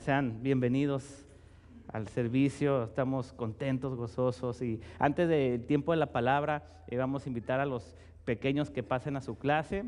Sean bienvenidos al servicio, estamos contentos, gozosos. Y antes del tiempo de la palabra, vamos a invitar a los pequeños que pasen a su clase.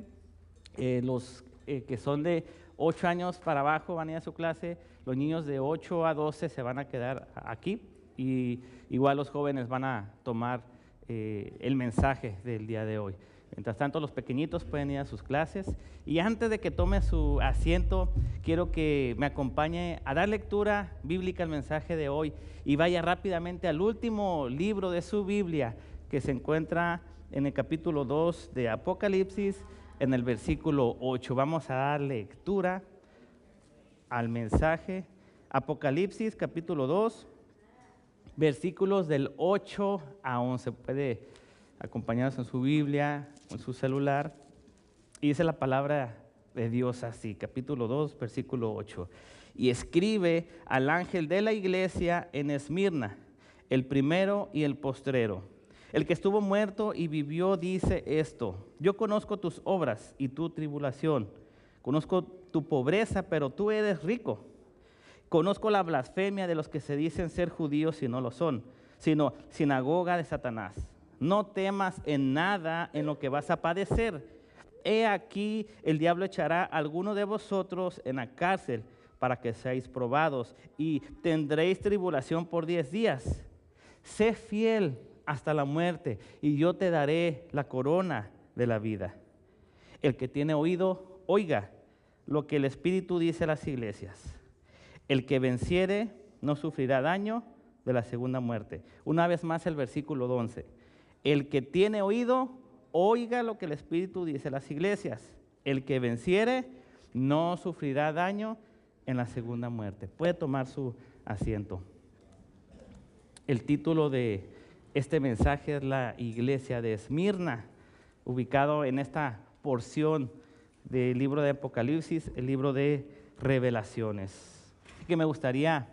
Los que son de 8 años para abajo van a ir a su clase. Los niños de 8 a 12 se van a quedar aquí. Y igual los jóvenes van a tomar el mensaje del día de hoy. Mientras tanto, los pequeñitos pueden ir a sus clases. Y antes de que tome su asiento, quiero que me acompañe a dar lectura bíblica al mensaje de hoy y vaya rápidamente al último libro de su Biblia, que se encuentra en el capítulo 2 de Apocalipsis, en el versículo 8. Vamos a dar lectura al mensaje. Apocalipsis, capítulo 2, versículos del 8 a 11. Puede acompañarnos en su Biblia, en su celular. Y dice la palabra de Dios así, capítulo 2, versículo 8. Y escribe al ángel de la iglesia en Esmirna, el primero y el postrero, el que estuvo muerto y vivió, dice esto: yo conozco tus obras y tu tribulación, conozco tu pobreza, pero tú eres rico. Conozco la blasfemia de los que se dicen ser judíos y no lo son, sino sinagoga de Satanás. No temas en nada en lo que vas a padecer. He aquí, el diablo echará a alguno de vosotros en la cárcel para que seáis probados, y tendréis tribulación por 10 días. Sé fiel hasta la muerte, y yo te daré la corona de la vida. El que tiene oído, oiga lo que el Espíritu dice a las iglesias. El que venciere no sufrirá daño de la segunda muerte. Una vez más el versículo 11. El que tiene oído, oiga lo que el Espíritu dice a las iglesias. El que venciere no sufrirá daño en la segunda muerte. Puede tomar su asiento. El título de este mensaje es la iglesia de Esmirna, ubicado en esta porción del libro de Apocalipsis, el libro de Revelaciones. Que me gustaría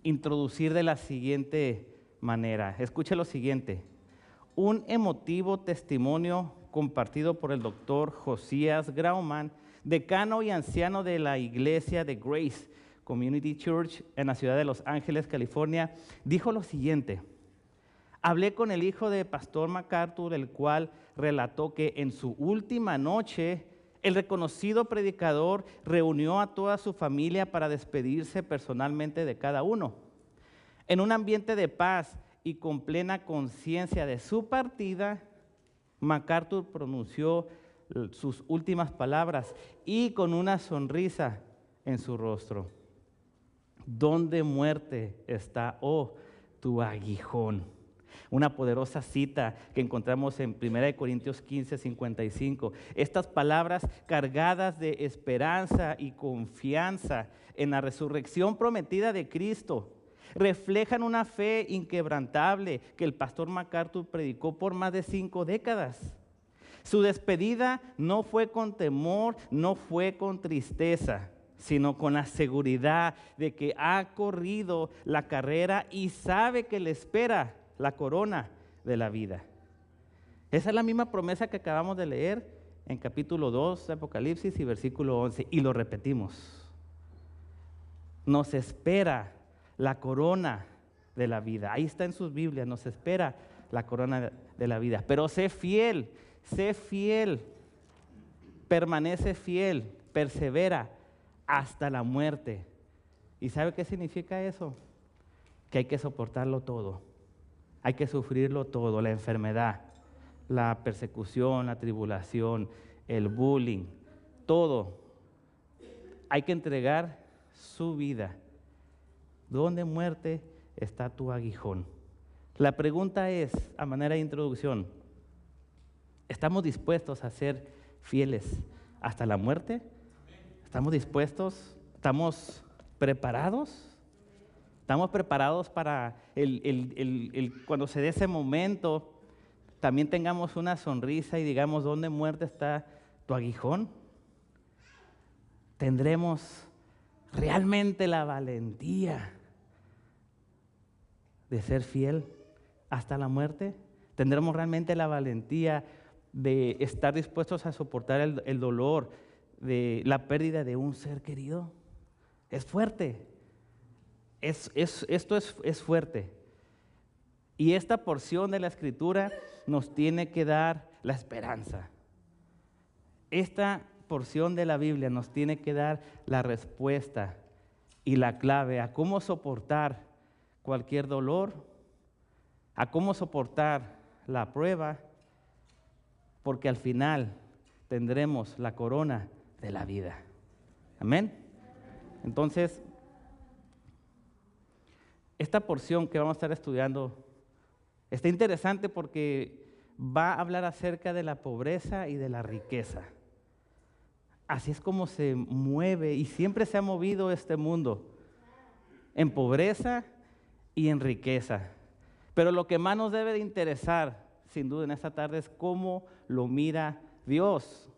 introducir de la siguiente manera. Escuche lo siguiente. Un emotivo testimonio compartido por el doctor Josías Grauman, decano y anciano de la iglesia de Grace Community Church en la ciudad de Los Ángeles, California, dijo lo siguiente: hablé con el hijo de Pastor MacArthur, el cual relató que en su última noche el reconocido predicador reunió a toda su familia para despedirse personalmente de cada uno. En un ambiente de paz y con plena conciencia de su partida, MacArthur pronunció sus últimas palabras y con una sonrisa en su rostro: ¿dónde, muerte, está, oh, tu aguijón? Una poderosa cita que encontramos en 1 Corintios 15, 55. Estas palabras cargadas de esperanza y confianza en la resurrección prometida de Cristo reflejan una fe inquebrantable que el pastor MacArthur predicó por más de 5 décadas. Su despedida no fue con temor, no fue con tristeza, sino con la seguridad de que ha corrido la carrera y sabe que le espera la corona de la vida. Esa es la misma promesa que acabamos de leer en capítulo 2 de Apocalipsis y versículo 11, y lo repetimos. Nos espera la corona de la vida. Ahí está en sus Biblias, nos espera la corona de la vida. Pero sé fiel, permanece fiel, persevera hasta la muerte. ¿Y sabe qué significa eso? Que hay que soportarlo todo. Hay que sufrirlo todo, la enfermedad, la persecución, la tribulación, el bullying, todo. Hay que entregar su vida. ¿Dónde, muerte, está tu aguijón? La pregunta es, a manera de introducción, ¿estamos dispuestos a ser fieles hasta la muerte? ¿Estamos dispuestos? ¿Estamos preparados? ¿Estamos preparados para cuando se dé ese momento, también tengamos una sonrisa y digamos: ¿dónde, muerte, está tu aguijón? ¿Tendremos realmente la valentía de ser fiel hasta la muerte? ¿Tendremos realmente la valentía de estar dispuestos a soportar el dolor de la pérdida de un ser querido? Es fuerte. Esto es fuerte. Y esta porción de la Escritura nos tiene que dar la esperanza. Esta porción de la Biblia nos tiene que dar la respuesta y la clave a cómo soportar cualquier dolor, a cómo soportar la prueba, porque al final tendremos la corona de la vida. Amén. Entonces, esta porción que vamos a estar estudiando está interesante porque va a hablar acerca de la pobreza y de la riqueza. Así es como se mueve y siempre se ha movido este mundo, en pobreza y en riqueza. Pero lo que más nos debe de interesar, sin duda en esta tarde, es cómo lo mira Dios.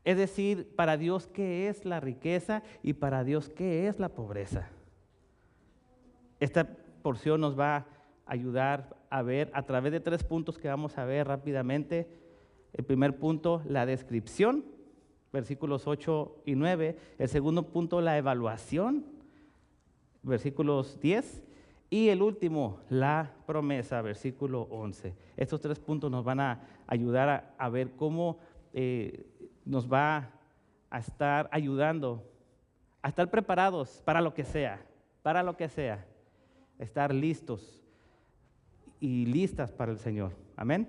Es decir, para Dios, ¿qué es la riqueza? Y para Dios, ¿qué es la pobreza? Esta porción nos va a ayudar a ver a través de 3 puntos que vamos a ver rápidamente. El primer punto, la descripción, versículos 8 y 9. El segundo punto, la evaluación, versículos 10. Y el último, la promesa, versículo 11. Estos 3 puntos nos van a ayudar a ver cómo nos va a estar ayudando a estar preparados para lo que sea, estar listos y listas para el Señor. Amén.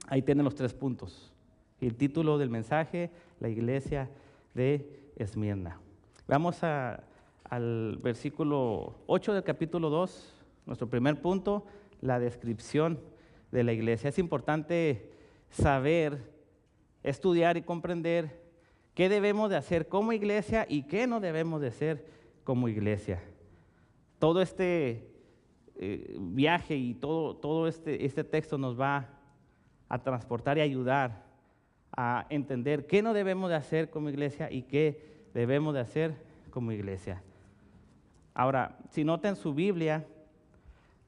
Ahí tienen los 3 puntos. Y el título del mensaje, la iglesia de Esmirna. Vamos al versículo 8 del capítulo 2, nuestro primer punto, la descripción de la iglesia. Es importante saber, estudiar y comprender qué debemos de hacer como iglesia y qué no debemos de hacer como iglesia. Todo este viaje y todo este texto nos va a transportar y ayudar a entender qué no debemos de hacer como iglesia y qué debemos de hacer como iglesia. Ahora, si notan su Biblia,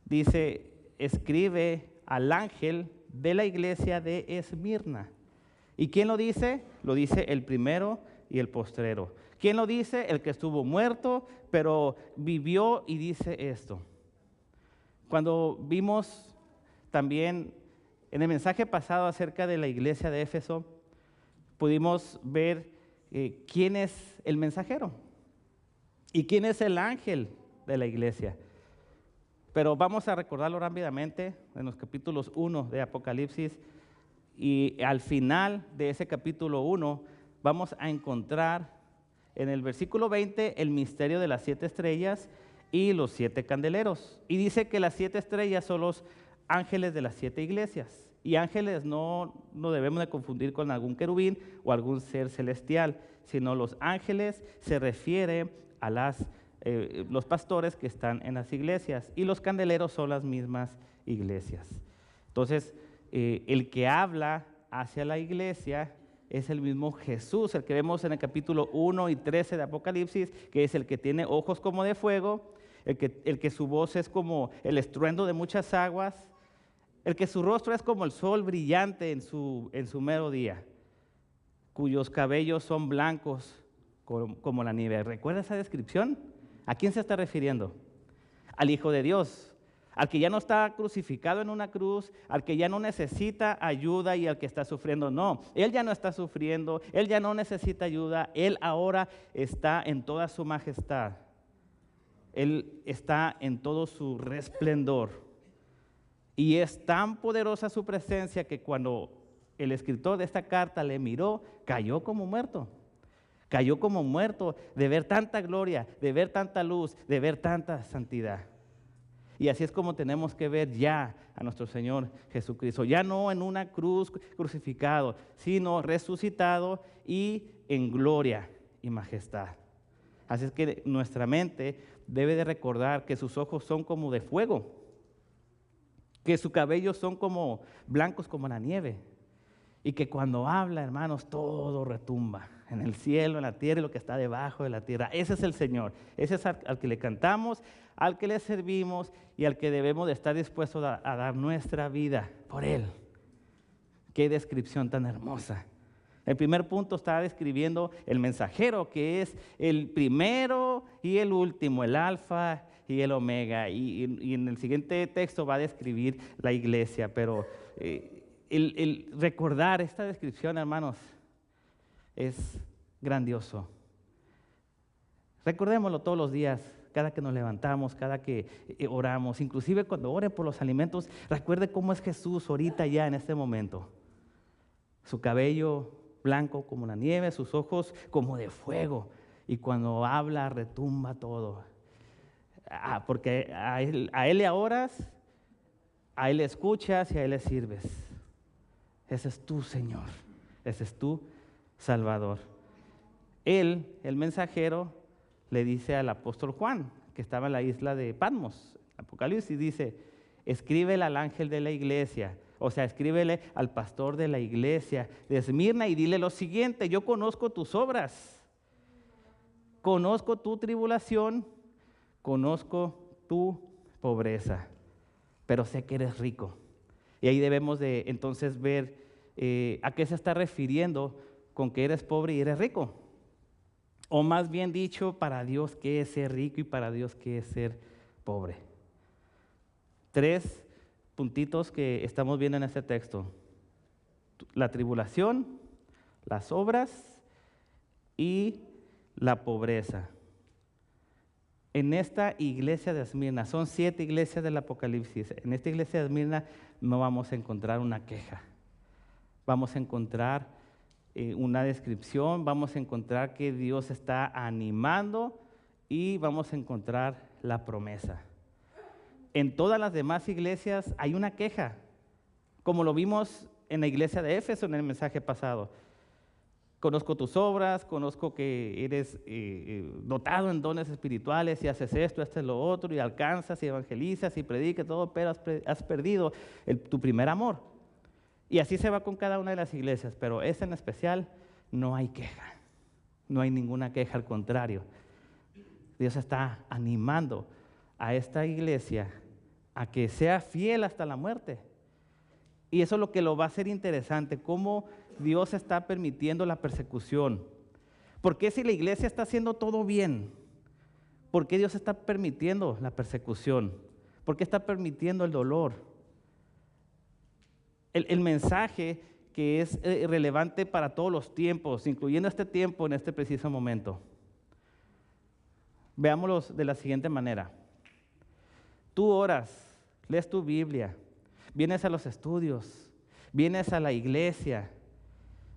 dice, escribe al ángel de la iglesia de Esmirna. ¿Y quién lo dice? Lo dice el primero y el postrero. ¿Quién lo dice? El que estuvo muerto, pero vivió y dice esto. Cuando vimos también en el mensaje pasado acerca de la iglesia de Éfeso, pudimos ver quién es el mensajero y quién es el ángel de la iglesia. Pero vamos a recordarlo rápidamente en los capítulos 1 de Apocalipsis. Y al final de ese capítulo 1 vamos a encontrar en el versículo 20 el misterio de las 7 estrellas y los 7 candeleros. Y dice que las 7 estrellas son los ángeles de las 7 iglesias. Y ángeles no debemos de confundir con algún querubín o algún ser celestial, sino los ángeles se refiere a los pastores que están en las iglesias. Y los candeleros son las mismas iglesias. Entonces, el que habla hacia la iglesia es el mismo Jesús, el que vemos en el capítulo 1 y 13 de Apocalipsis, que es el que tiene ojos como de fuego, el que su voz es como el estruendo de muchas aguas, el que su rostro es como el sol brillante en su mero día, cuyos cabellos son blancos como la nieve. ¿Recuerda esa descripción? ¿A quién se está refiriendo? Al Hijo de Dios, al que ya no está crucificado en una cruz, al que ya no necesita ayuda y al que está sufriendo. No, Él ya no está sufriendo, Él ya no necesita ayuda, Él ahora está en toda su majestad. Él está en todo su resplendor. Y es tan poderosa su presencia que cuando el escritor de esta carta le miró, cayó como muerto. Cayó como muerto de ver tanta gloria, de ver tanta luz, de ver tanta santidad. Y así es como tenemos que ver ya a nuestro Señor Jesucristo, ya no en una cruz crucificado, sino resucitado y en gloria y majestad. Así es que nuestra mente debe de recordar que sus ojos son como de fuego, que sus cabellos son como blancos como la nieve, y que cuando habla, hermanos, todo retumba en el cielo, en la tierra y lo que está debajo de la tierra. Ese es el Señor, ese es al que le cantamos, al que le servimos y al que debemos de estar dispuestos a dar nuestra vida por Él. Qué descripción tan hermosa. El primer punto está describiendo el mensajero, que es el primero y el último, el alfa y el omega. Y en el siguiente texto va a describir la iglesia. Pero el recordar esta descripción, hermanos, es grandioso. Recordémoslo todos los días, cada que nos levantamos, cada que oramos, inclusive cuando ore por los alimentos, recuerde cómo es Jesús ahorita ya en este momento. Su cabello blanco como la nieve, sus ojos como de fuego, y cuando habla retumba todo. Porque a él le oras, a Él le escuchas y a Él le sirves. Ese es tu Señor, ese es tu Salvador. Él, el mensajero, le dice al apóstol Juan, que estaba en la isla de Patmos, Apocalipsis, dice, escríbele al ángel de la iglesia, o sea, escríbele al pastor de la iglesia de Esmirna y dile lo siguiente: yo conozco tus obras, conozco tu tribulación, conozco tu pobreza, pero sé que eres rico. Y ahí debemos de entonces ver a qué se está refiriendo con que eres pobre y eres rico. O más bien dicho, para Dios qué es ser rico y para Dios qué es ser pobre. 3 puntitos que estamos viendo en este texto: la tribulación, las obras y la pobreza. En esta iglesia de Esmirna, son 7 iglesias del Apocalipsis, en esta iglesia de Esmirna no vamos a encontrar una queja, vamos a encontrar una descripción, vamos a encontrar que Dios está animando y vamos a encontrar la promesa. En todas las demás iglesias hay una queja, como lo vimos en la iglesia de Éfeso en el mensaje pasado. Conozco tus obras, conozco que eres dotado en dones espirituales y haces esto, esto es lo otro, y alcanzas y evangelizas y predicas todo, pero has perdido tu primer amor. Y así se va con cada una de las iglesias, pero esta en especial no hay queja, no hay ninguna queja, al contrario. Dios está animando a esta iglesia a que sea fiel hasta la muerte. Y eso es lo que lo va a hacer interesante, cómo Dios está permitiendo la persecución. ¿Por qué si la iglesia está haciendo todo bien? ¿Por qué Dios está permitiendo la persecución? ¿Por qué está permitiendo el dolor? El mensaje que es relevante para todos los tiempos, incluyendo este tiempo en este preciso momento. Veámoslo de la siguiente manera. Tú oras, lees tu Biblia, vienes a los estudios, vienes a la iglesia,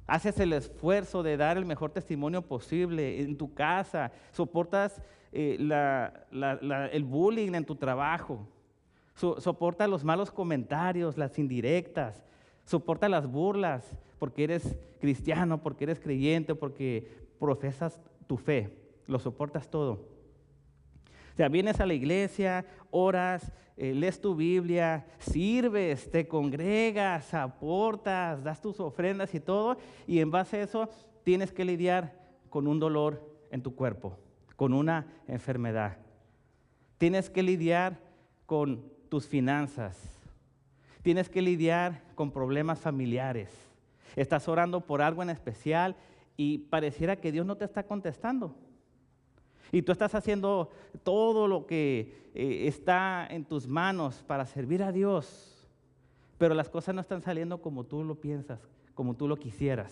haces el esfuerzo de dar el mejor testimonio posible en tu casa, soportas el bullying en tu trabajo, soporta los malos comentarios, las indirectas, soporta las burlas porque eres cristiano, porque eres creyente, porque profesas tu fe, lo soportas todo. O sea, vienes a la iglesia, oras, lees tu Biblia, sirves, te congregas, aportas, das tus ofrendas y todo, y en base a eso tienes que lidiar con un dolor en tu cuerpo, con una enfermedad. Tienes que lidiar con tus finanzas, tienes que lidiar con problemas familiares, estás orando por algo en especial y pareciera que Dios no te está contestando. Y tú estás haciendo todo lo que está en tus manos para servir a Dios, pero las cosas no están saliendo como tú lo piensas, como tú lo quisieras.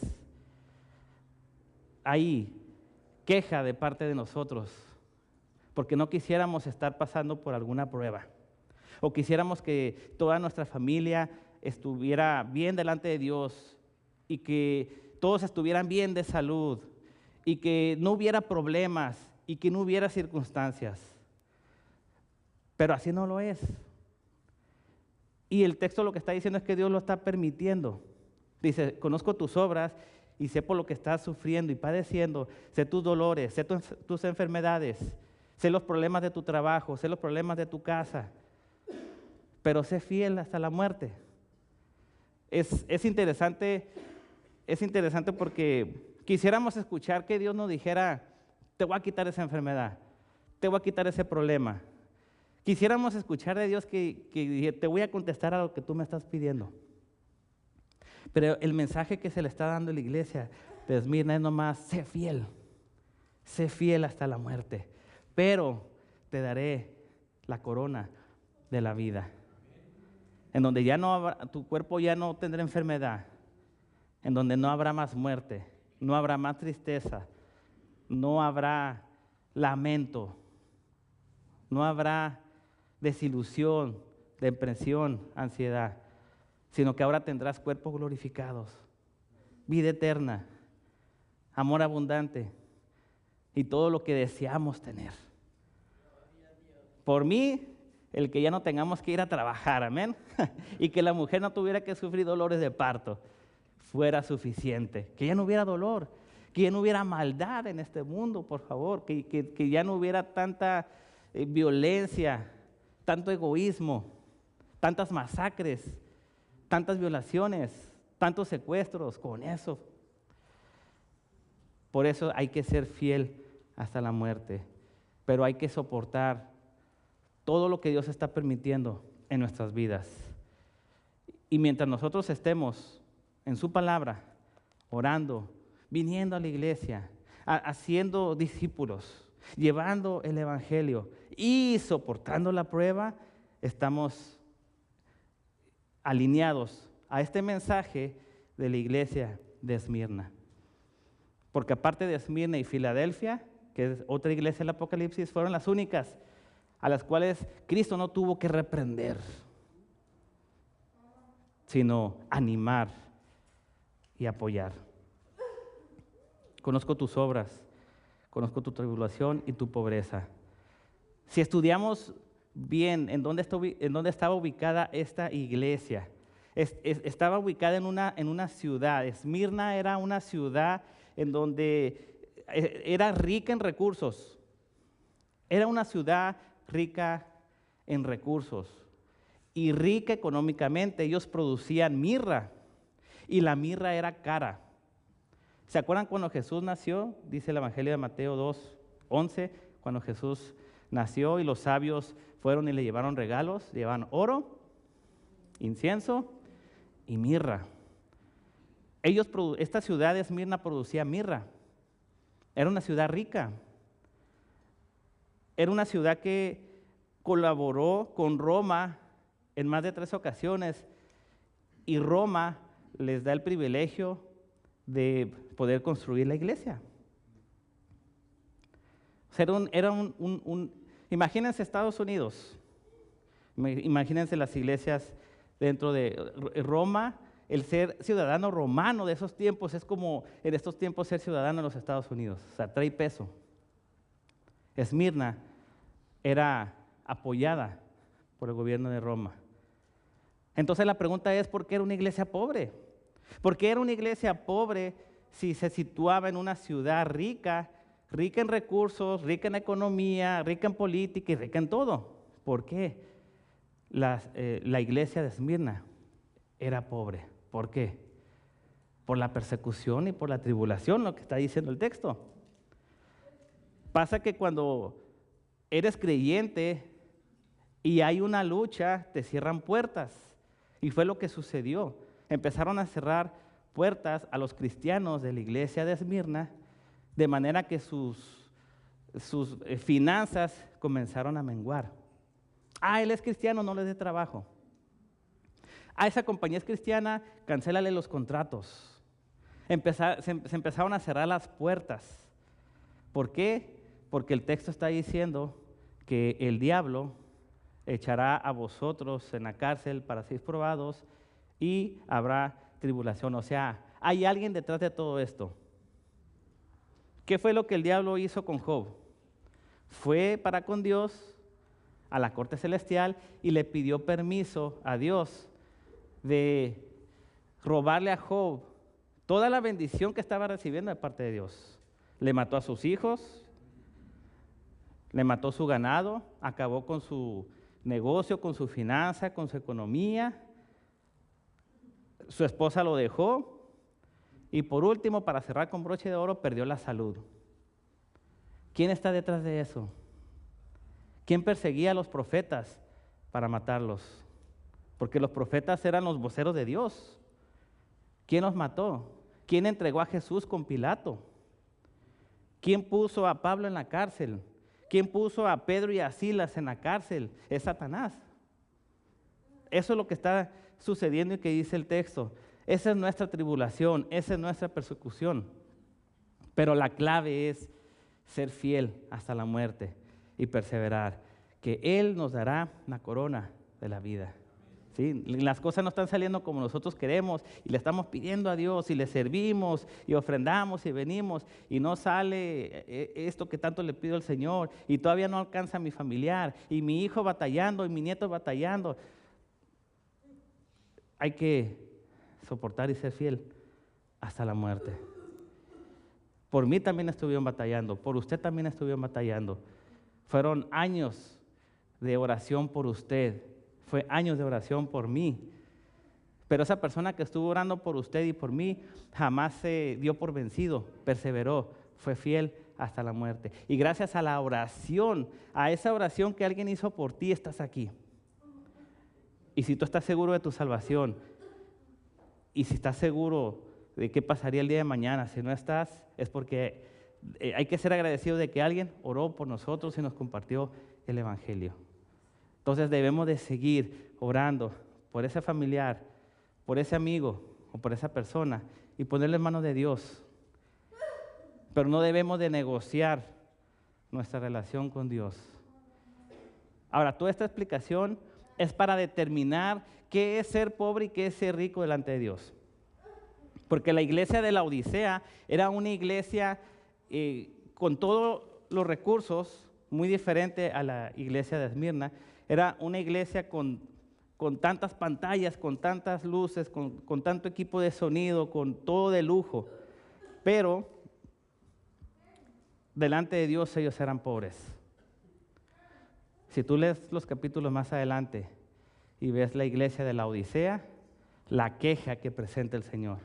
Hay queja de parte de nosotros, porque no quisiéramos estar pasando por alguna prueba. O quisiéramos que toda nuestra familia estuviera bien delante de Dios y que todos estuvieran bien de salud y que no hubiera problemas y que no hubiera circunstancias. Pero así no lo es. Y el texto lo que está diciendo es que Dios lo está permitiendo. Dice, conozco tus obras y sé por lo que estás sufriendo y padeciendo, sé tus dolores, sé tus enfermedades, sé los problemas de tu trabajo, sé los problemas de tu casa, pero sé fiel hasta la muerte. Es interesante porque quisiéramos escuchar que Dios nos dijera, te voy a quitar esa enfermedad, te voy a quitar ese problema. Quisiéramos escuchar de Dios que te voy a contestar a lo que tú me estás pidiendo. Pero el mensaje que se le está dando a la iglesia de Esmirna es nomás, sé fiel hasta la muerte, pero te daré la corona de la vida, en donde ya no habrá, tu cuerpo ya no tendrá enfermedad, en donde no habrá más muerte, no habrá más tristeza, no habrá lamento, no habrá desilusión, depresión, ansiedad, sino que ahora tendrás cuerpos glorificados, vida eterna, amor abundante y todo lo que deseamos tener. Por mí, el que ya no tengamos que ir a trabajar, amén, y que la mujer no tuviera que sufrir dolores de parto, fuera suficiente, que ya no hubiera dolor, que ya no hubiera maldad en este mundo, por favor, que ya no hubiera tanta violencia, tanto egoísmo, tantas masacres, tantas violaciones, tantos secuestros, con eso. Por eso hay que ser fiel hasta la muerte, pero hay que soportar todo lo que Dios está permitiendo en nuestras vidas. Y mientras nosotros estemos en su palabra, orando, viniendo a la iglesia, haciendo discípulos, llevando el evangelio y soportando la prueba, estamos alineados a este mensaje de la iglesia de Esmirna. Porque aparte de Esmirna y Filadelfia, que es otra iglesia del Apocalipsis, fueron las únicas a las cuales Cristo no tuvo que reprender, sino animar y apoyar. Conozco tus obras, conozco tu tribulación y tu pobreza. Si estudiamos bien en dónde estaba ubicada esta iglesia, estaba ubicada en una ciudad. Esmirna era una ciudad en donde era rica en recursos. Era una ciudad rica en recursos y rica económicamente. Ellos producían mirra y la mirra era cara. ¿Se acuerdan cuando Jesús nació? Dice el Evangelio de Mateo 2:11, cuando Jesús nació y los sabios fueron y le llevaron regalos, le llevaban oro, incienso y mirra. Esta ciudad de Esmirna producía mirra. Era una ciudad rica. Era una ciudad que colaboró con Roma en más de 3 ocasiones y Roma les da el privilegio de poder construir la iglesia. O sea, imagínense Estados Unidos, imagínense las iglesias dentro de Roma. El ser ciudadano romano de esos tiempos es como en estos tiempos ser ciudadano de los Estados Unidos, o sea, trae peso. Esmirna era apoyada por el gobierno de Roma. Entonces la pregunta es, ¿por qué era una iglesia pobre? ¿Por qué era una iglesia pobre si se situaba en una ciudad rica, rica en recursos, rica en economía, rica en política y rica en todo? ¿Por qué la iglesia de Esmirna era pobre? ¿Por qué? Por la persecución y por la tribulación, lo que está diciendo el texto. Pasa que cuando eres creyente y hay una lucha, te cierran puertas. Y fue lo que sucedió. Empezaron a cerrar puertas a los cristianos de la iglesia de Esmirna, de manera que sus finanzas comenzaron a menguar. Él es cristiano, no le dé trabajo. Esa compañía es cristiana, cancélale los contratos. Se empezaron a cerrar las puertas. ¿Por qué? Porque el texto está diciendo que el diablo echará a vosotros en la cárcel para ser probados y habrá tribulación. O sea, hay alguien detrás de todo esto. ¿Qué fue lo que el diablo hizo con Job? Fue para con Dios a la corte celestial y le pidió permiso a Dios de robarle a Job toda la bendición que estaba recibiendo de parte de Dios. Le mató a sus hijos, le mató su ganado, acabó con su negocio, con su finanza, con su economía. Su esposa lo dejó y por último, para cerrar con broche de oro, perdió la salud. ¿Quién está detrás de eso? ¿Quién perseguía a los profetas para matarlos? Porque los profetas eran los voceros de Dios. ¿Quién los mató? ¿Quién entregó a Jesús con Pilato? ¿Quién puso a Pablo en la cárcel? ¿Quién puso a Pedro y a Silas en la cárcel? Es Satanás. Eso es lo que está sucediendo y que dice el texto. Esa es nuestra tribulación, esa es nuestra persecución. Pero la clave es ser fiel hasta la muerte y perseverar, que Él nos dará la corona de la vida. ¿Sí? Las cosas no están saliendo como nosotros queremos y le estamos pidiendo a Dios y le servimos y ofrendamos y venimos y no sale esto que tanto le pido al Señor y todavía no alcanza a mi familiar y mi hijo batallando y mi nieto batallando. Hay que soportar y ser fiel hasta la muerte. Por mí también estuvieron batallando, por usted también estuvieron batallando. Fueron años de oración por usted, fue años de oración por mí. Pero esa persona que estuvo orando por usted y por mí jamás se dio por vencido, perseveró, fue fiel hasta la muerte. Y gracias a la oración, a esa oración que alguien hizo por ti, estás aquí. Y si tú estás seguro de tu salvación, y si estás seguro de qué pasaría el día de mañana, si no estás, es porque hay que ser agradecido de que alguien oró por nosotros y nos compartió el Evangelio. Entonces debemos de seguir orando por ese familiar, por ese amigo o por esa persona y ponerle en manos de Dios. Pero no debemos de negociar nuestra relación con Dios. Ahora, toda esta explicación es para determinar qué es ser pobre y qué es ser rico delante de Dios. Porque la iglesia de la Odisea era una iglesia con todos los recursos, muy diferente a la iglesia de Esmirna. Era una iglesia con tantas pantallas, con tantas luces, con tanto equipo de sonido, con todo de lujo. Pero delante de Dios ellos eran pobres. Si tú lees los capítulos más adelante y ves la iglesia de la Odisea, la queja que presenta el Señor.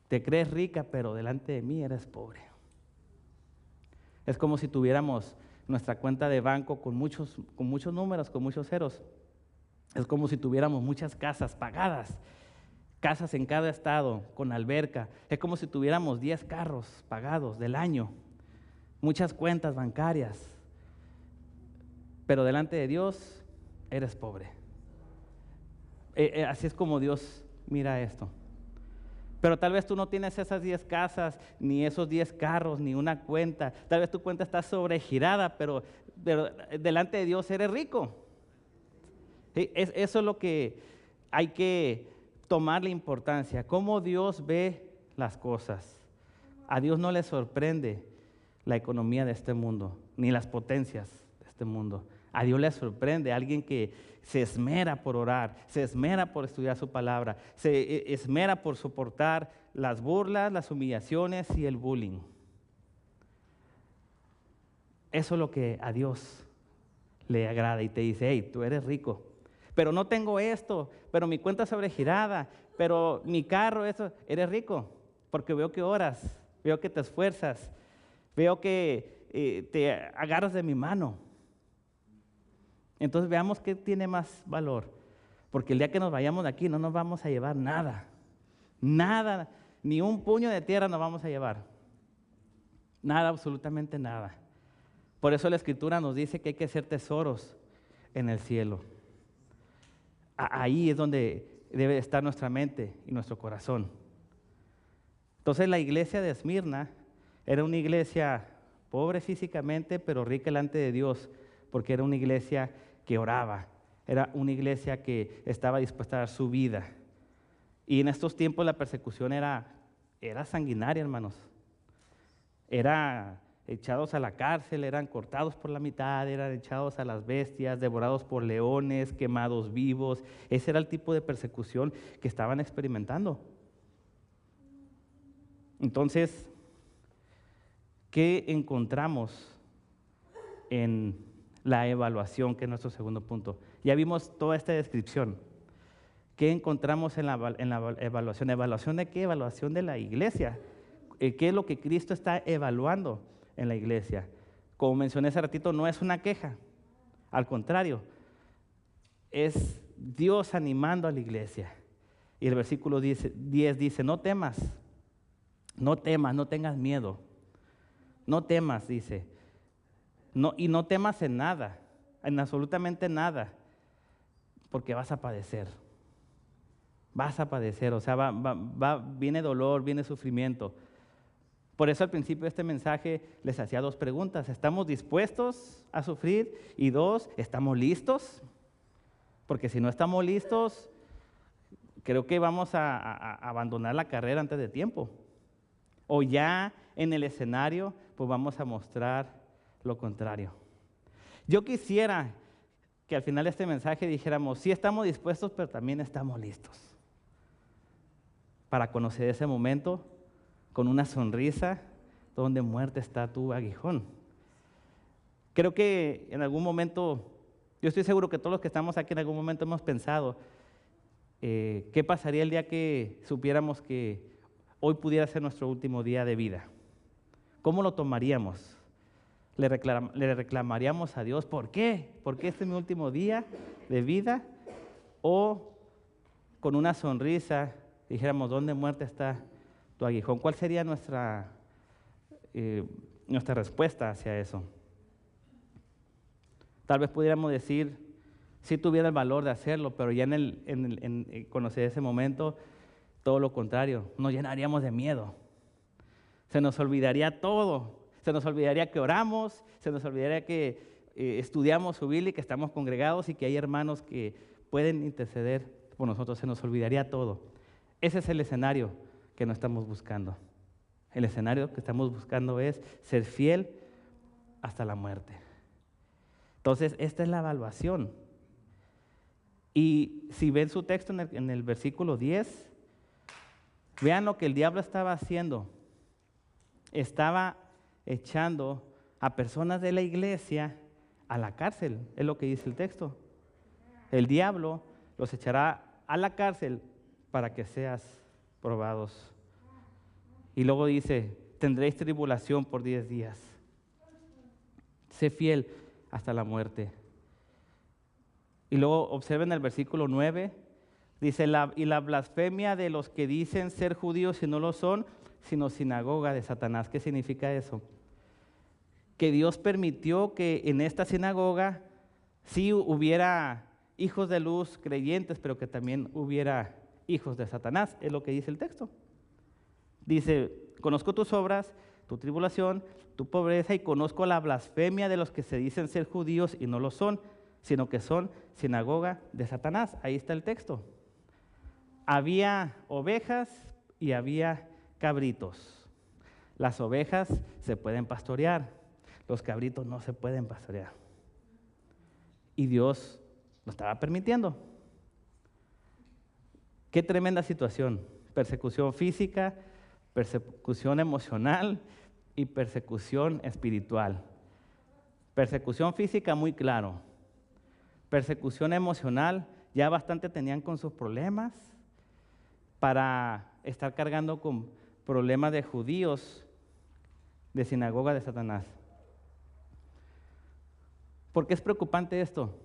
Te crees rica, pero delante de mí eres pobre. Es como si tuviéramos nuestra cuenta de banco con muchos números, con muchos ceros. Es como si tuviéramos muchas casas pagadas, casas en cada estado, con alberca. Es como si tuviéramos 10 carros pagados del año, muchas cuentas bancarias. Pero delante de Dios eres pobre. Así es como Dios mira esto. Pero tal vez tú no tienes esas 10 casas, ni esos 10 carros, ni una cuenta. Tal vez tu cuenta está sobregirada, pero delante de Dios eres rico. ¿Sí? Eso es lo que hay que tomarle importancia. Cómo Dios ve las cosas. A Dios no le sorprende la economía de este mundo, ni las potencias de este mundo. A Dios le sorprende alguien que se esmera por orar, se esmera por estudiar su palabra, se esmera por soportar las burlas, las humillaciones y el bullying. Eso es lo que a Dios le agrada y te dice, hey, tú eres rico, pero no tengo esto, pero mi cuenta es sobregirada, pero mi carro, eso, eres rico, porque veo que oras, veo que te esfuerzas, veo que te agarras de mi mano. Entonces veamos qué tiene más valor, porque el día que nos vayamos de aquí no nos vamos a llevar nada, nada, ni un puño de tierra nos vamos a llevar, nada, absolutamente nada. Por eso la Escritura nos dice que hay que hacer tesoros en el cielo. Ahí es donde debe estar nuestra mente y nuestro corazón. Entonces la iglesia de Esmirna era una iglesia pobre físicamente, pero rica delante de Dios, porque era una iglesia que oraba, era una iglesia que estaba dispuesta a dar su vida. Y en estos tiempos la persecución era sanguinaria, hermanos. Era echados a la cárcel, eran cortados por la mitad, eran echados a las bestias, devorados por leones, quemados vivos. Ese era el tipo de persecución que estaban experimentando. Entonces, ¿qué encontramos en la evaluación, que es nuestro segundo punto? Ya vimos toda esta descripción. ¿Qué encontramos en la evaluación? ¿Evaluación de qué? Evaluación de la iglesia. ¿Qué es lo que Cristo está evaluando en la iglesia? Como mencioné hace ratito, no es una queja. Al contrario, es Dios animando a la iglesia. Y el versículo 10 dice, no temas, no tengas miedo. No temas, dice. Y no temas en nada, en absolutamente nada, porque vas a padecer. Vas a padecer, o sea, viene dolor, viene sufrimiento. Por eso al principio de este mensaje les hacía 2 preguntas. ¿Estamos dispuestos a sufrir? Y 2, ¿estamos listos? Porque si no estamos listos, creo que vamos a abandonar la carrera antes de tiempo. O ya en el escenario, pues vamos a mostrar lo contrario. Yo quisiera que al final de este mensaje dijéramos, sí estamos dispuestos, pero también estamos listos para conocer ese momento con una sonrisa donde muerte está tu aguijón. Creo que en algún momento, yo estoy seguro que todos los que estamos aquí en algún momento hemos pensado, ¿qué pasaría el día que supiéramos que hoy pudiera ser nuestro último día de vida? ¿Cómo lo tomaríamos? ¿Le reclamaríamos a Dios? ¿Por qué? ¿Por qué este es mi último día de vida? ¿O con una sonrisa dijéramos, ¿dónde muerte está tu aguijón? ¿Cuál sería nuestra respuesta hacia eso? Tal vez pudiéramos decir, si tuviera el valor de hacerlo, pero ya en conocer ese momento, todo lo contrario, nos llenaríamos de miedo. Se nos olvidaría todo. Se nos olvidaría que oramos, se nos olvidaría que estudiamos su Biblia y que estamos congregados y que hay hermanos que pueden interceder por nosotros. Se nos olvidaría todo. Ese es el escenario que no estamos buscando. El escenario que estamos buscando es ser fiel hasta la muerte. Entonces, esta es la evaluación. Y si ven su texto en el versículo 10, vean lo que el diablo estaba haciendo. Estaba echando a personas de la iglesia a la cárcel, es lo que dice el texto. El diablo los echará a la cárcel para que seas probados. Y luego dice, tendréis tribulación por 10 días. Sé fiel hasta la muerte. Y luego observen el versículo 9, dice, y la blasfemia de los que dicen ser judíos y no lo son, sino sinagoga de Satanás. ¿Qué significa eso? Que Dios permitió que en esta sinagoga sí hubiera hijos de luz creyentes, pero que también hubiera hijos de Satanás, es lo que dice el texto. Dice, conozco tus obras, tu tribulación, tu pobreza, y conozco la blasfemia de los que se dicen ser judíos y no lo son, sino que son sinagoga de Satanás. Ahí está el texto. Había ovejas y había cabritos. Las ovejas se pueden pastorear, los cabritos no se pueden pastorear. Y Dios lo estaba permitiendo. Qué tremenda situación. Persecución física, persecución emocional y persecución espiritual. Persecución física, muy claro. Persecución emocional, ya bastante tenían con sus problemas para estar cargando con problemas de judíos de sinagoga de Satanás. ¿Por qué es preocupante esto?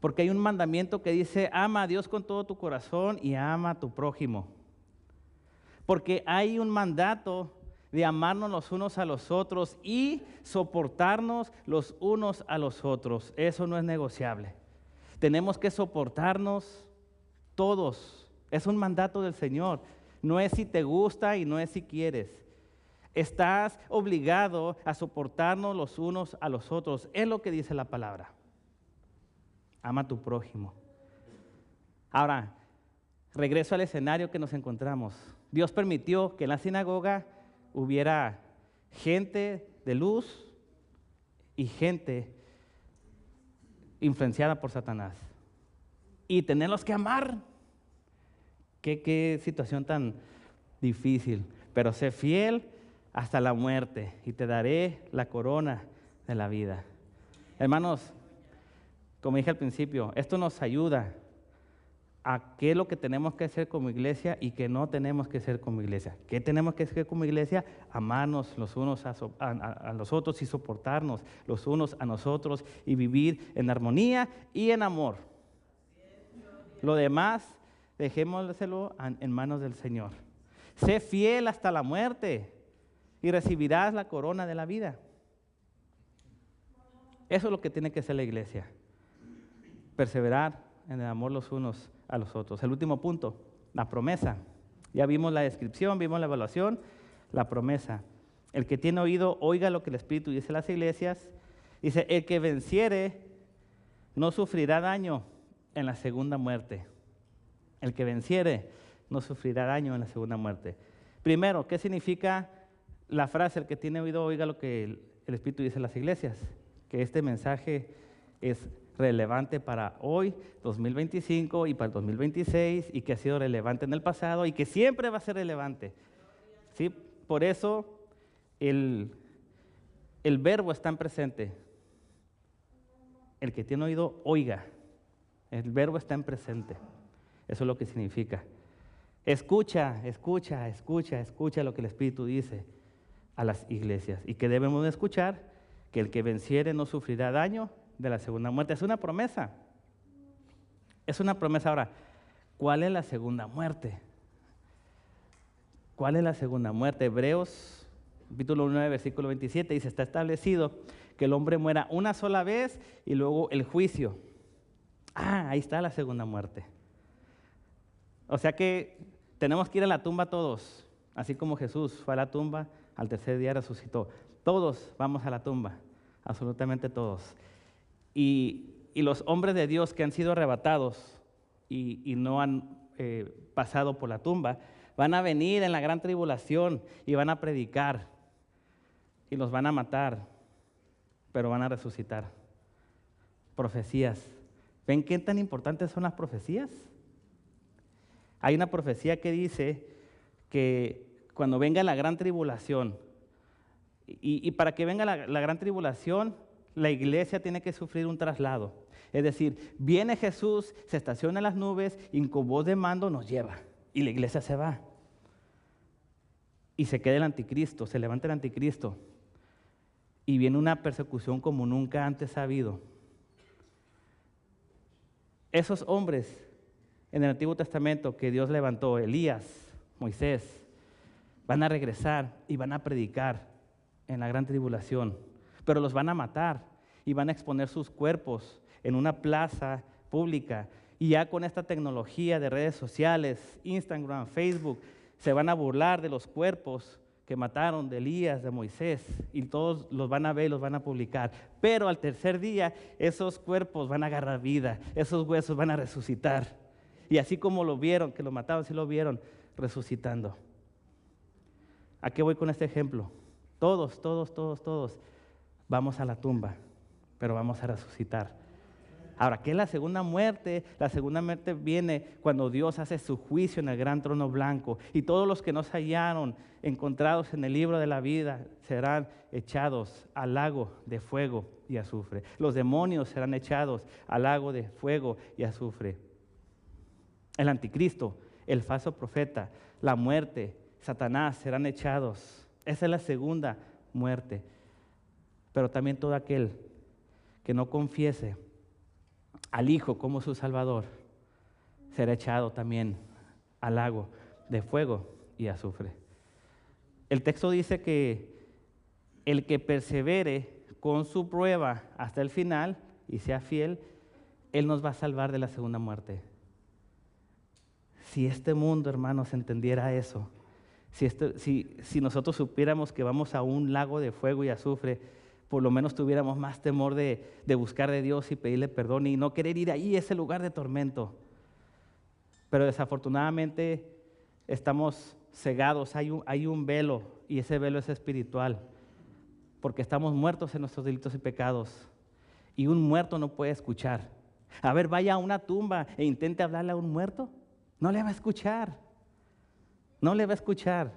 Porque hay un mandamiento que dice, ama a Dios con todo tu corazón y ama a tu prójimo. Porque hay un mandato de amarnos los unos a los otros y soportarnos los unos a los otros. Eso no es negociable. Tenemos que soportarnos todos. Es un mandato del Señor. No es si te gusta y no es si quieres. Estás obligado a soportarnos los unos a los otros. Es lo que dice la palabra. Ama a tu prójimo. Ahora, regreso al escenario que nos encontramos. Dios permitió que en la sinagoga hubiera gente de luz y gente influenciada por Satanás. Y tenerlos que amar. Qué situación tan difícil. Pero sé fiel hasta la muerte y te daré la corona de la vida. Hermanos, como dije al principio, esto nos ayuda a qué es lo que tenemos que hacer como iglesia y qué no tenemos que hacer como iglesia. ¿Qué tenemos que hacer como iglesia? Amarnos los unos a los otros y soportarnos los unos a nosotros y vivir en armonía y en amor. Lo demás, dejémoslo en manos del Señor. Sé fiel hasta la muerte y recibirás la corona de la vida. Eso es lo que tiene que hacer la iglesia. Perseverar en el amor los unos a los otros. El último punto, la promesa. Ya vimos la descripción, vimos la evaluación, la promesa. El que tiene oído, oiga lo que el Espíritu dice a las iglesias. Dice, el que venciere no sufrirá daño en la segunda muerte. El que venciere no sufrirá daño en la segunda muerte. Primero, ¿qué significa la frase, el que tiene oído, oiga lo que el Espíritu dice a las iglesias? Que este mensaje es relevante para hoy, 2025, y para el 2026, y que ha sido relevante en el pasado, y que siempre va a ser relevante. ¿Sí? Por eso el verbo está en presente. El que tiene oído, oiga. El verbo está en presente. Eso es lo que significa. Escucha, escucha, escucha, escucha lo que el Espíritu dice a las iglesias. Y que debemos de escuchar que el que venciere no sufrirá daño de la segunda muerte. Es una promesa. Es una promesa. Ahora, ¿cuál es la segunda muerte? ¿Cuál es la segunda muerte? Hebreos, capítulo 9, versículo 27, dice, está establecido que el hombre muera una sola vez y luego el juicio. Ahí está la segunda muerte. O sea que tenemos que ir a la tumba todos, así como Jesús fue a la tumba, al tercer día resucitó. Todos vamos a la tumba, absolutamente todos. Y los hombres de Dios que han sido arrebatados y no han pasado por la tumba, van a venir en la gran tribulación y van a predicar y los van a matar, pero van a resucitar. Profecías. ¿Ven qué tan importantes son las profecías? Hay una profecía que dice que cuando venga la gran tribulación, y para que venga la gran tribulación, la iglesia tiene que sufrir un traslado. Es decir, viene Jesús, se estaciona en las nubes y con voz de mando nos lleva. Y la iglesia se va. Y se queda el anticristo, se levanta el anticristo. Y viene una persecución como nunca antes ha habido. Esos hombres en el Antiguo Testamento que Dios levantó, Elías, Moisés, van a regresar y van a predicar en la gran tribulación. Pero los van a matar y van a exponer sus cuerpos en una plaza pública. Y ya con esta tecnología de redes sociales, Instagram, Facebook, se van a burlar de los cuerpos que mataron de Elías, de Moisés, y todos los van a ver y los van a publicar. Pero al tercer día, esos cuerpos van a agarrar vida, esos huesos van a resucitar. Y así como lo vieron, que lo mataron, sí lo vieron resucitando. ¿A qué voy con este ejemplo? Todos vamos a la tumba, pero vamos a resucitar. Ahora, ¿qué es la segunda muerte? La segunda muerte viene cuando Dios hace su juicio en el gran trono blanco y todos los que no se hallaron encontrados en el libro de la vida serán echados al lago de fuego y azufre. Los demonios serán echados al lago de fuego y azufre. El anticristo, el falso profeta, la muerte, Satanás serán echados. Esa es la segunda muerte. Pero también todo aquel que no confiese al Hijo como su Salvador será echado también al lago de fuego y azufre. El texto dice que el que persevere con su prueba hasta el final y sea fiel, Él nos va a salvar de la segunda muerte. Si este mundo, hermanos, entendiera eso, si nosotros supiéramos que vamos a un lago de fuego y azufre, por lo menos tuviéramos más temor de buscar de Dios y pedirle perdón y no querer ir ahí a ese lugar de tormento. Pero desafortunadamente estamos cegados, hay un velo y ese velo es espiritual, porque estamos muertos en nuestros delitos y pecados y un muerto no puede escuchar. A ver, vaya a una tumba e intente hablarle a un muerto, no le va a escuchar, no le va a escuchar.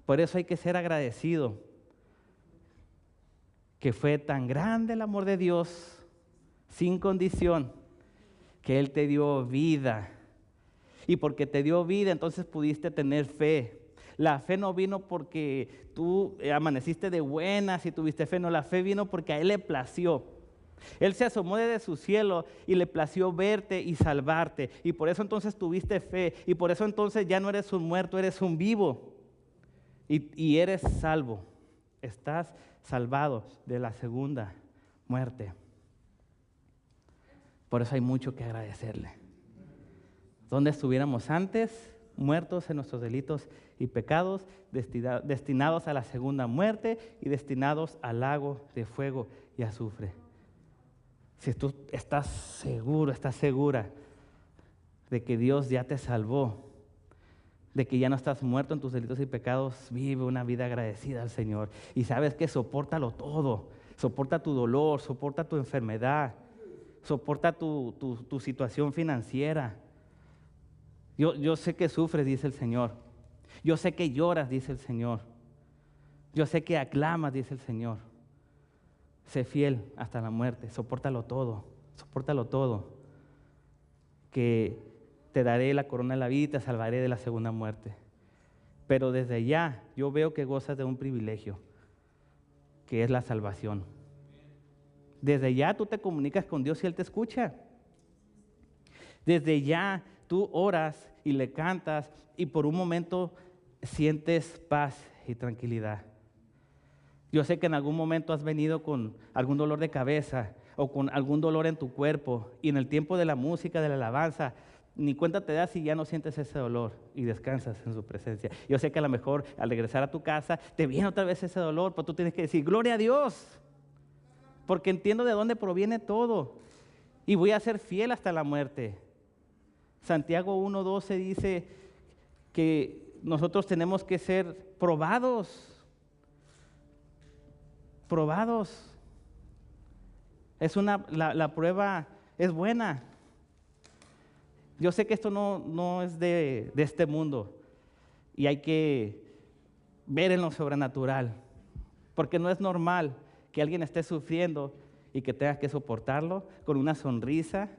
Por eso hay que ser agradecido. Que fue tan grande el amor de Dios, sin condición, que Él te dio vida. Y porque te dio vida, entonces pudiste tener fe. La fe no vino porque tú amaneciste de buenas y tuviste fe, no, la fe vino porque a Él le plació. Él se asomó desde su cielo y le plació verte y salvarte. Y por eso entonces tuviste fe. Y por eso entonces ya no eres un muerto, eres un vivo. Y eres salvo. Estás salvado de la segunda muerte. Por eso hay mucho que agradecerle. ¿Dónde estuviéramos antes? Muertos en nuestros delitos y pecados, destinados a la segunda muerte y destinados al lago de fuego y azufre. Si tú estás seguro, estás segura de que Dios ya te salvó, de que ya no estás muerto en tus delitos y pecados, vive una vida agradecida al Señor. Y sabes que sopórtalo todo, soporta tu dolor, soporta tu enfermedad, soporta tu situación financiera. Yo sé que sufres, dice el Señor. Yo sé que lloras, dice el Señor. Yo sé que aclamas, dice el Señor. Sé fiel hasta la muerte, sopórtalo todo, que te daré la corona de la vida y te salvaré de la segunda muerte. Pero desde ya yo veo que gozas de un privilegio, que es la salvación. Desde ya tú te comunicas con Dios y Él te escucha. Desde ya tú oras y le cantas y por un momento sientes paz y tranquilidad. Yo sé que en algún momento has venido con algún dolor de cabeza o con algún dolor en tu cuerpo y en el tiempo de la música, de la alabanza, ni cuenta te das si ya no sientes ese dolor y descansas en su presencia. Yo sé que a lo mejor al regresar a tu casa te viene otra vez ese dolor, pero tú tienes que decir, gloria a Dios, porque entiendo de dónde proviene todo y voy a ser fiel hasta la muerte. Santiago 1:12 dice que nosotros tenemos que ser probados. La prueba es buena. Yo sé que esto no es de este mundo y hay que ver en lo sobrenatural, porque no es normal que alguien esté sufriendo y que tenga que soportarlo con una sonrisa.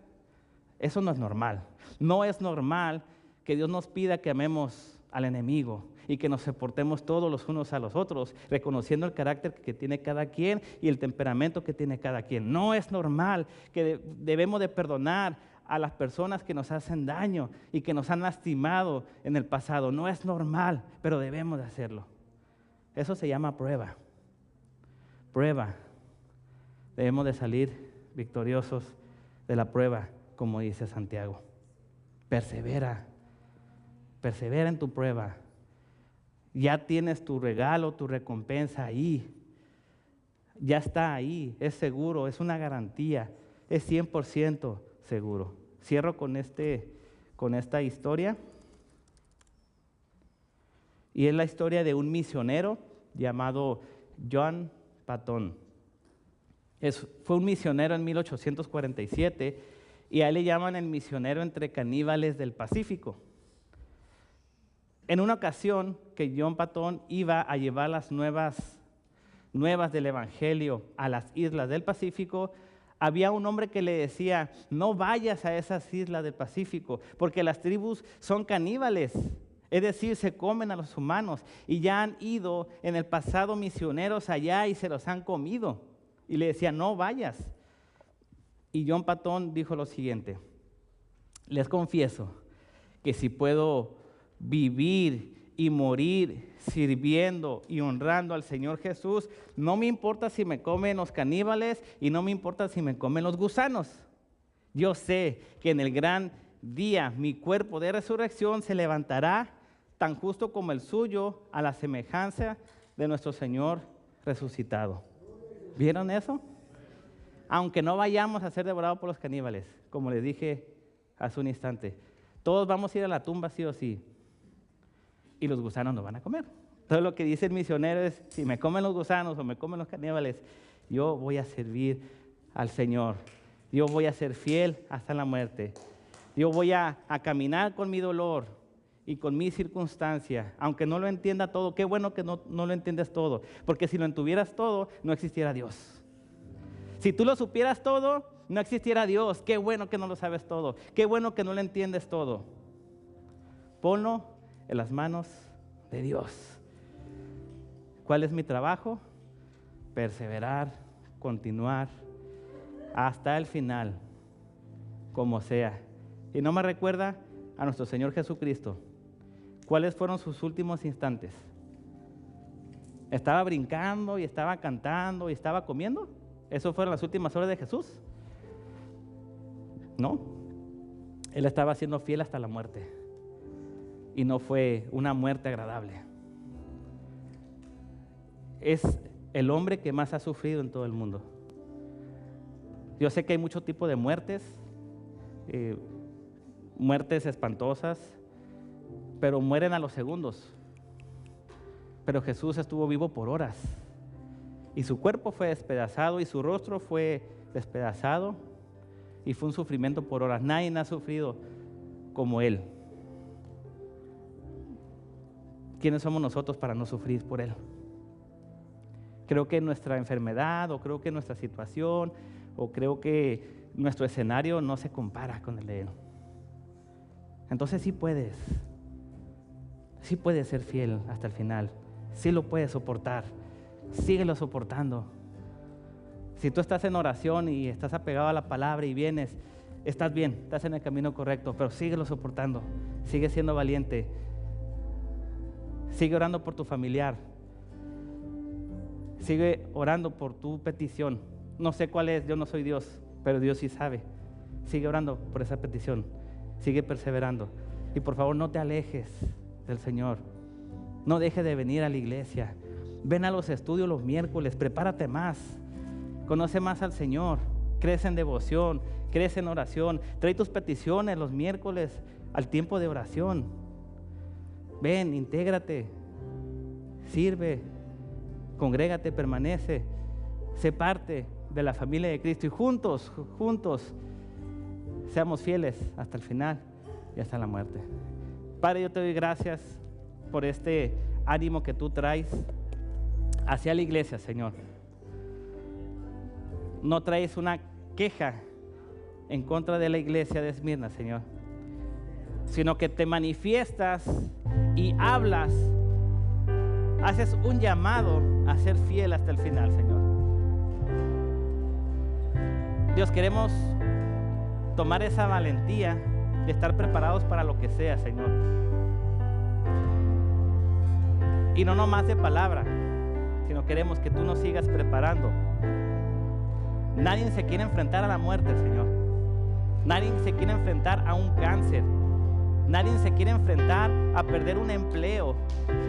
Eso no es normal. No es normal que Dios nos pida que amemos al enemigo y que nos soportemos todos los unos a los otros, reconociendo el carácter que tiene cada quien y el temperamento que tiene cada quien. No es normal que debemos de perdonar a las personas que nos hacen daño y que nos han lastimado en el pasado. No es normal, pero debemos de hacerlo. Eso se llama prueba. Prueba. Debemos de salir victoriosos de la prueba, como dice Santiago. Persevera en tu prueba. Ya tienes tu regalo, tu recompensa ahí. Ya está ahí, es seguro, es una garantía, es 100% seguro. Cierro con esta historia. Y es la historia de un misionero llamado John Patton. Fue un misionero en 1847 y a él le llaman el misionero entre caníbales del Pacífico. En una ocasión que John Patton iba a llevar las nuevas del Evangelio a las islas del Pacífico, había un hombre que le decía, no vayas a esas islas del Pacífico, porque las tribus son caníbales, es decir, se comen a los humanos, y ya han ido en el pasado misioneros allá y se los han comido. Y le decía, no vayas. Y John Patton dijo lo siguiente, les confieso que si puedo vivir y morir sirviendo y honrando al Señor Jesús, no me importa si me comen los caníbales y no me importa si me comen los gusanos. Yo sé que en el gran día mi cuerpo de resurrección se levantará tan justo como el suyo, a la semejanza de nuestro Señor resucitado. ¿Vieron eso? Aunque no vayamos a ser devorados por los caníbales, como les dije hace un instante, todos vamos a ir a la tumba sí o sí. Y los gusanos nos van a comer. Todo lo que dice el misionero es, si me comen los gusanos o me comen los caníbales, yo voy a servir al Señor. Yo voy a ser fiel hasta la muerte. Yo voy a caminar con mi dolor y con mi circunstancia, aunque no lo entienda todo. Qué bueno que no lo entiendes todo, porque si lo entendieras todo, no existiera Dios. Si tú lo supieras todo, no existiera Dios. Qué bueno que no lo sabes todo. Qué bueno que no lo entiendes todo. Ponlo en las manos de Dios. ¿Cuál es mi trabajo? Perseverar, continuar, hasta el final, como sea. Y no me recuerda a nuestro Señor Jesucristo. ¿Cuáles fueron sus últimos instantes? ¿Estaba brincando y estaba cantando y estaba comiendo? ¿Eso fueron las últimas horas de Jesús? No. Él estaba siendo fiel hasta la muerte. Y no fue una muerte agradable. Es el hombre que más ha sufrido en todo el mundo. Yo sé que hay muchos tipos de muertes, muertes espantosas, pero mueren a los segundos. Pero Jesús estuvo vivo por horas. Y su cuerpo fue despedazado y su rostro fue despedazado. Y fue un sufrimiento por horas. Nadie ha sufrido como Él. ¿Quiénes somos nosotros para no sufrir por Él? Creo que nuestra enfermedad, o creo que nuestra situación, o creo que nuestro escenario no se compara con el de Él. Entonces sí puedes ser fiel hasta el final. Sí lo puedes soportar. Síguelo soportando. Si tú estás en oración y estás apegado a la palabra y vienes, estás bien, estás en el camino correcto, pero síguelo soportando. Sigue siendo valiente. Sigue orando por tu familiar. Sigue orando por tu petición. No sé cuál es, yo no soy Dios, pero Dios sí sabe. Sigue orando por esa petición. Sigue perseverando. Y por favor, no te alejes del Señor. No dejes de venir a la iglesia. Ven a los estudios los miércoles. Prepárate más. Conoce más al Señor. Crece en devoción. Crece en oración. Trae tus peticiones los miércoles al tiempo de oración. Ven, intégrate. Sirve. Congrégate, permanece. Sé parte de la familia de Cristo. Y juntos, seamos fieles hasta el final y hasta la muerte. Padre, yo te doy gracias por este ánimo que tú traes hacia la iglesia, Señor. No traes una queja en contra de la iglesia de Esmirna, Señor, sino que te manifiestas y hablas, haces un llamado a ser fiel hasta el final, Señor. Dios, queremos tomar esa valentía de estar preparados para lo que sea, Señor. Y no nomás de palabra, sino queremos que tú nos sigas preparando. Nadie se quiere enfrentar a la muerte, Señor. Nadie se quiere enfrentar a un cáncer. Nadie se quiere enfrentar a perder un empleo,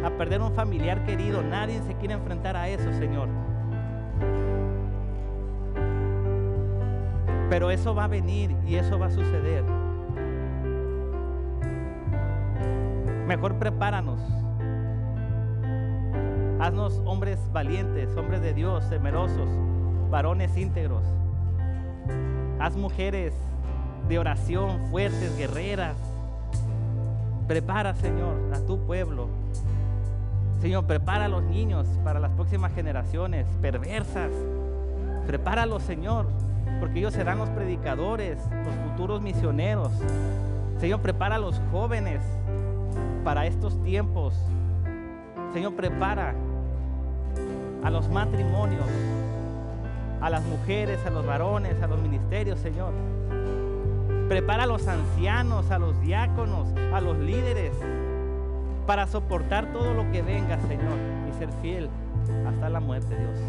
a perder un familiar querido. Nadie se quiere enfrentar a eso, Señor. Pero eso va a venir y eso va a suceder. Mejor prepáranos. Haznos hombres valientes, hombres de Dios, temerosos, varones íntegros. Haz mujeres de oración, fuertes, guerreras. Prepara, Señor, a tu pueblo. Señor, prepara a los niños para las próximas generaciones perversas. Prepáralos, Señor, porque ellos serán los predicadores, los futuros misioneros. Señor, prepara a los jóvenes para estos tiempos. Señor, prepara a los matrimonios, a las mujeres, a los varones, a los ministerios, Señor. Prepara a los ancianos, a los diáconos, a los líderes, para soportar todo lo que venga, Señor, y ser fiel hasta la muerte, Dios.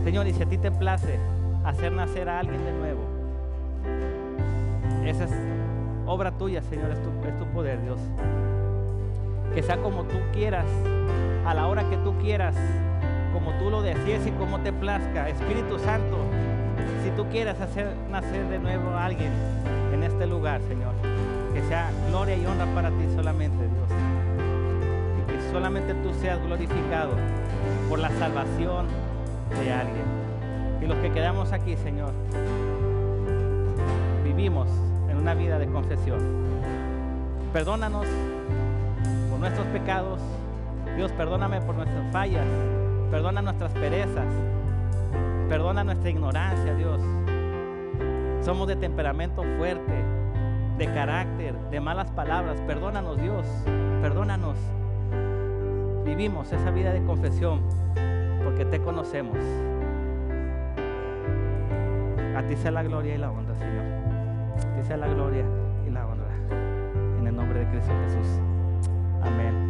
Señor, y si a ti te place hacer nacer a alguien de nuevo, esa es obra tuya, Señor, es tu poder, Dios. Que sea como tú quieras, a la hora que tú quieras, como tú lo desees y como te plazca. Espíritu Santo, si tú quieres hacer nacer de nuevo a alguien en este lugar, Señor, que sea gloria y honra para ti solamente, Dios. Y que solamente tú seas glorificado por la salvación de alguien. Y los que quedamos aquí, Señor, vivimos en una vida de confesión. Perdónanos por nuestros pecados. Dios, perdóname por nuestras fallas. Perdona nuestras perezas. Perdona nuestra ignorancia, Dios. Somos de temperamento fuerte, de carácter, de malas palabras. Perdónanos, Dios. Perdónanos. Vivimos esa vida de confesión porque te conocemos. A ti sea la gloria y la honra, Señor. A ti sea la gloria y la honra. En el nombre de Cristo Jesús. Amén.